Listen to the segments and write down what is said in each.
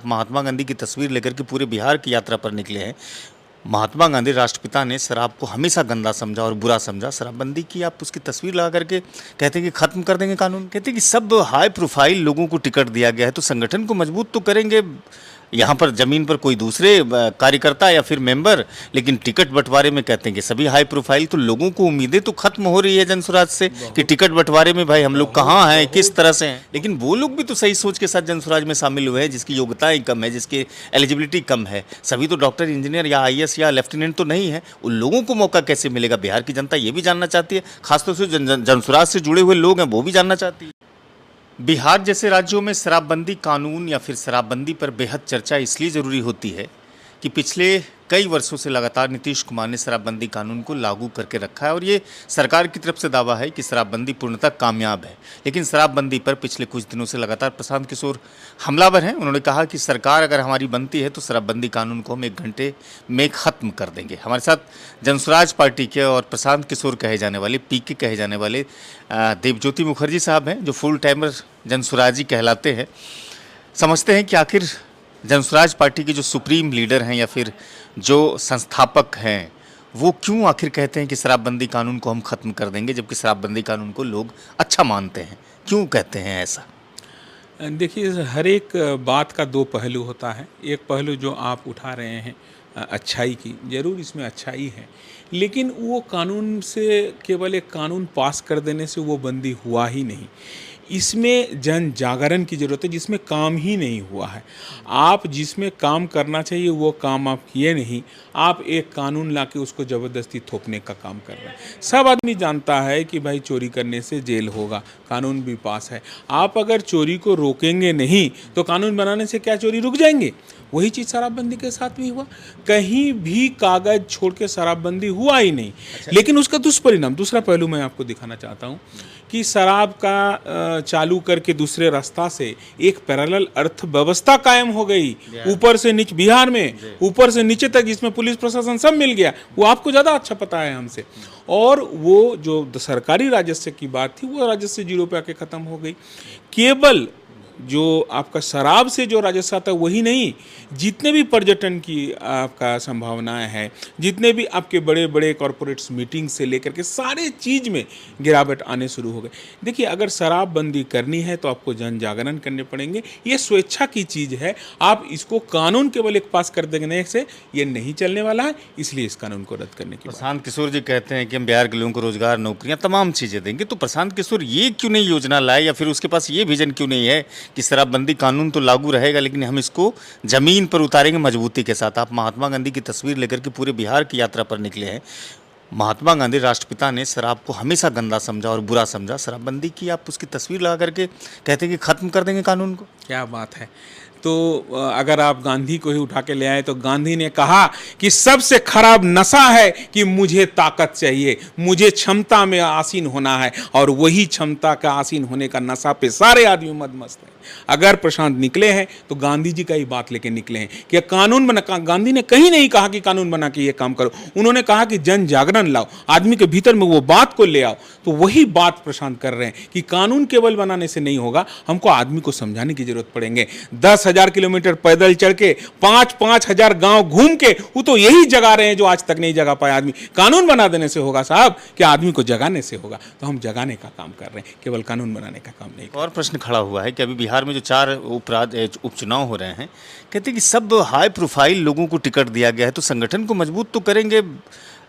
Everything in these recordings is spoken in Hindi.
महात्मा गांधी की तस्वीर लेकर के पूरे बिहार की यात्रा पर निकले हैं। महात्मा गांधी राष्ट्रपिता ने शराब को हमेशा गंदा समझा और बुरा समझा। शराबबंदी की आप उसकी तस्वीर लगा करके कहते हैं कि खत्म कर देंगे कानून। कहते हैं कि सब हाई प्रोफाइल लोगों को टिकट दिया गया है तो संगठन को मजबूत तो करेंगे यहाँ पर जमीन पर कोई दूसरे कार्यकर्ता या फिर मेंबर, लेकिन टिकट बंटवारे में कहते हैं कि सभी हाई प्रोफाइल। तो लोगों को उम्मीदें तो खत्म हो रही है जनसुराज से कि टिकट बंटवारे में भाई हम लोग कहाँ हैं, किस तरह से हैं। लेकिन वो लोग भी तो सही सोच के साथ जनसुराज में शामिल हुए हैं जिसकी योग्यताएं कम है, जिसकी एलिजिबिलिटी कम है। सभी तो डॉक्टर, इंजीनियर या IAS या लेफ्टिनेंट तो नहीं है। उन लोगों को मौका कैसे मिलेगा, बिहार की जनता ये भी जानना चाहती है। खासतौर से जनसुराज से जुड़े हुए लोग हैं वो भी जानना चाहती है। बिहार जैसे राज्यों में शराबबंदी कानून या फिर शराबबंदी पर बेहद चर्चा इसलिए ज़रूरी होती है कि पिछले कई वर्षों से लगातार नीतीश कुमार ने शराबबंदी कानून को लागू करके रखा है और ये सरकार की तरफ से दावा है कि शराबबंदी पूर्णतः कामयाब है। लेकिन शराबबंदी पर पिछले कुछ दिनों से लगातार प्रशांत किशोर हमलावर हैं। उन्होंने कहा कि सरकार अगर हमारी बनती है तो शराबबंदी कानून को हम 1 घंटे में ख़त्म कर देंगे। हमारे साथ जनसुराज पार्टी के और प्रशांत किशोर कहे जाने वाले, PK कहे जाने वाले देवज्योति मुखर्जी साहब हैं, जो फुल टाइमर जनसुराजी कहलाते हैं। समझते हैं कि आखिर जनसुराज पार्टी के जो सुप्रीम लीडर हैं या फिर जो संस्थापक हैं वो क्यों आखिर कहते हैं कि शराबबंदी कानून को हम ख़त्म कर देंगे, जबकि शराबबंदी कानून को लोग अच्छा मानते हैं। क्यों कहते हैं ऐसा? देखिए, हर एक बात का 2 पहलू होता है। एक पहलू जो आप उठा रहे हैं अच्छाई की, ज़रूर इसमें अच्छाई है, लेकिन वो कानून से केवल एक कानून पास कर देने से वो बंदी हुआ ही नहीं। इसमें जन जागरण की ज़रूरत है, जिसमें काम ही नहीं हुआ है। आप जिसमें काम करना चाहिए वो काम आप किए नहीं, आप एक कानून लाके उसको ज़बरदस्ती थोपने का काम कर रहे हैं। सब आदमी जानता है कि भाई चोरी करने से जेल होगा, कानून भी पास है। आप अगर चोरी को रोकेंगे नहीं तो कानून बनाने से क्या चोरी रुक जाएंगे? वही चीज़ शराबबंदी के साथ भी हुआ। कहीं भी कागज़ छोड़ के शराबबंदी हुआ ही नहीं। लेकिन उसका दुष्परिणाम, दूसरा पहलू मैं आपको दिखाना चाहता हूँ कि शराब का चालू करके दूसरे रास्ता से एक पैरेलल अर्थव्यवस्था कायम हो गई, ऊपर से नीचे बिहार में, ऊपर से नीचे तक, जिसमें पुलिस प्रशासन सब मिल गया। वो आपको ज़्यादा अच्छा पता है हमसे। और वो जो सरकारी राजस्व की बात थी वो राजस्व 0 पे आके ख़त्म हो गई। केवल जो आपका शराब से जो राजस्व आता है वही नहीं, जितने भी पर्यटन की आपका संभावनाएं हैं, जितने भी आपके बड़े बड़े कॉरपोरेट्स मीटिंग से लेकर के सारे चीज़ में गिरावट आने शुरू हो गए। देखिए, अगर शराबबंदी करनी है तो आपको जन जागरण करने पड़ेंगे। ये स्वेच्छा की चीज़ है। आप इसको कानून केवल एक पास कर देने से ये नहीं चलने वाला है, इसलिए इस कानून को रद्द करने की प्रशांत किशोर जी कहते हैं कि हम बिहार के लोगों को रोजगार, नौकरियां, तमाम चीज़ें देंगे। तो प्रशांत किशोर ये क्यों नहीं योजना लाए, या फिर उसके पास ये विजन क्यों नहीं है कि शराबबंदी कानून तो लागू रहेगा लेकिन हम इसको जमीन पर उतारेंगे मजबूती के साथ? आप महात्मा गांधी की तस्वीर लेकर के पूरे बिहार की यात्रा पर निकले हैं। महात्मा गांधी राष्ट्रपिता ने शराब को हमेशा गंदा समझा और बुरा समझा। शराबबंदी की आप उसकी तस्वीर लगा करके कहते हैं कि खत्म कर देंगे कानून को। क्या बात है। तो अगर आप गांधी को ही उठा के ले आए तो गांधी ने कहा कि सबसे खराब नशा है कि मुझे ताकत चाहिए, मुझे क्षमता में आसीन होना है, और वही क्षमता का आसीन होने का नशा पे सारे आदमी मदमस्त हैं। अगर प्रशांत निकले हैं तो गांधी जी का ही बात लेके निकले हैं कि कानून बना। गांधी ने कहीं नहीं कहा कि कानून बना के ये काम करो, उन्होंने कहा कि जन जागरण लाओ, आदमी के भीतर में वो बात को ले आओ। तो वही बात प्रशांत कर रहे हैं कि कानून केवल बनाने से नहीं होगा, हमको आदमी को समझाने की जरूरत पड़ेंगे। 10,000 किलोमीटर पैदल चढ़ के 5-5 हजार गांव घूम के वो तो यही जगा रहे हैं जो आज तक नहीं जगा पाए आदमी। कानून बना देने से होगा साहब, कि आदमी को जगाने से होगा। तो हम जगाने का काम कर रहे हैं, केवल कानून बनाने का काम नहीं। और प्रश्न खड़ा हुआ है कि अभी बिहार में जो 4 उपचुनाव हो रहे हैं, कहते हैं कि सब हाई प्रोफाइल लोगों को टिकट दिया गया है तो संगठन को मजबूत तो करेंगे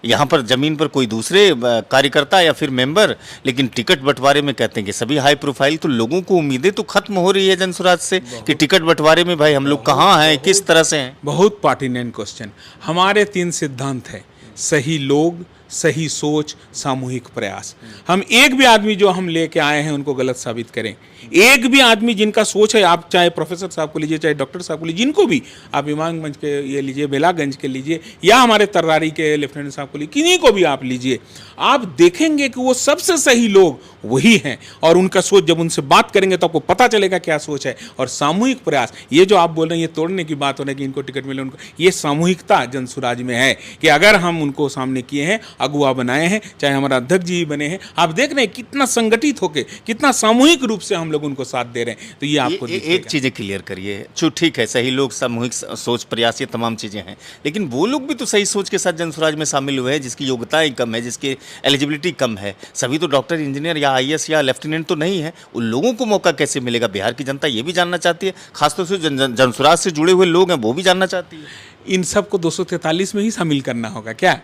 यहाँ पर जमीन पर कोई दूसरे कार्यकर्ता या फिर मेंबर, लेकिन टिकट बंटवारे में कहते हैं कि सभी हाई प्रोफाइल। तो लोगों को उम्मीदें तो खत्म हो रही है जनसुराज से कि टिकट बंटवारे में भाई हम लोग कहाँ हैं, किस तरह से हैं। बहुत पार्टिनेंट क्वेश्चन। हमारे 3 सिद्धांत है: सही लोग, सही सोच, सामूहिक प्रयास। हम एक भी आदमी जो हम लेके आए हैं उनको गलत साबित करें। एक भी आदमी जिनका सोच है, आप चाहे प्रोफेसर साहब को लीजिए, चाहे डॉक्टर साहब को लीजिए, जिनको भी आप इमामगंज के ये लीजिए, बेलागंज के लीजिए, या हमारे तर्रारी के लेफ्टिनेंट साहब को लीजिए, किन्हीं को भी आप लीजिए, आप देखेंगे कि वो सबसे सही लोग वही हैं। और उनका सोच, जब उनसे बात करेंगे तो आपको पता चलेगा क्या सोच है। और सामूहिक प्रयास, ये जो आप बोल रहे हैं, ये तोड़ने की बात हो रही है कि इनको टिकट मिले, उनको, ये सामूहिकता जनसुराज में है कि अगर हम उनको सामने किए हैं, अगुआ बनाए हैं, चाहे हमारा अध्यक्ष जी बने हैं। आप देख रहे हैं कितना संगठित होके, कितना सामूहिक रूप से हम लोग उनको साथ दे रहे हैं। तो ये आपको एक चीज़ें क्लियर करिए, जो ठीक है, सही लोग, सामूहिक सोच, प्रयास, ये तमाम चीज़ें हैं, लेकिन वो लोग भी तो सही सोच के साथ जनसुराज में शामिल हुए हैं जिसकी योग्यताएं कम है, जिसकी एलिजिबिलिटी कम है। सभी तो डॉक्टर, इंजीनियर या आईएएस या लेफ्टिनेंट तो नहीं है। उन लोगों को मौका कैसे मिलेगा? बिहार की जनता ये भी जानना चाहती है, खासतौर से जनसुराज से जुड़े हुए लोग हैं वो भी जानना चाहती है। इन सबको 243 में ही शामिल करना होगा क्या?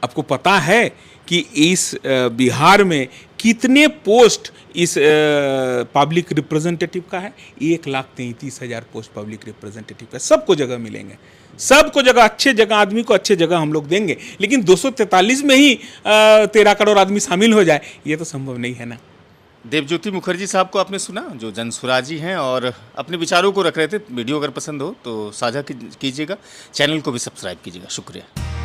आपको पता है कि इस बिहार में कितने पोस्ट इस पब्लिक रिप्रेजेंटेटिव का है? 1,33,000 पोस्ट पब्लिक रिप्रेजेंटेटिव का। सबको जगह मिलेंगे, सबको जगह, अच्छे जगह आदमी को अच्छे जगह हम लोग देंगे, लेकिन 243 में ही 13 करोड़ आदमी शामिल हो जाए, ये तो संभव नहीं है ना। देवज्योति मुखर्जी साहब को आपने सुना, जो जनसुराजी हैं और अपने विचारों को रख रहे थे। वीडियो अगर पसंद हो तो साझा कीजिएगा, चैनल को भी सब्सक्राइब कीजिएगा। शुक्रिया।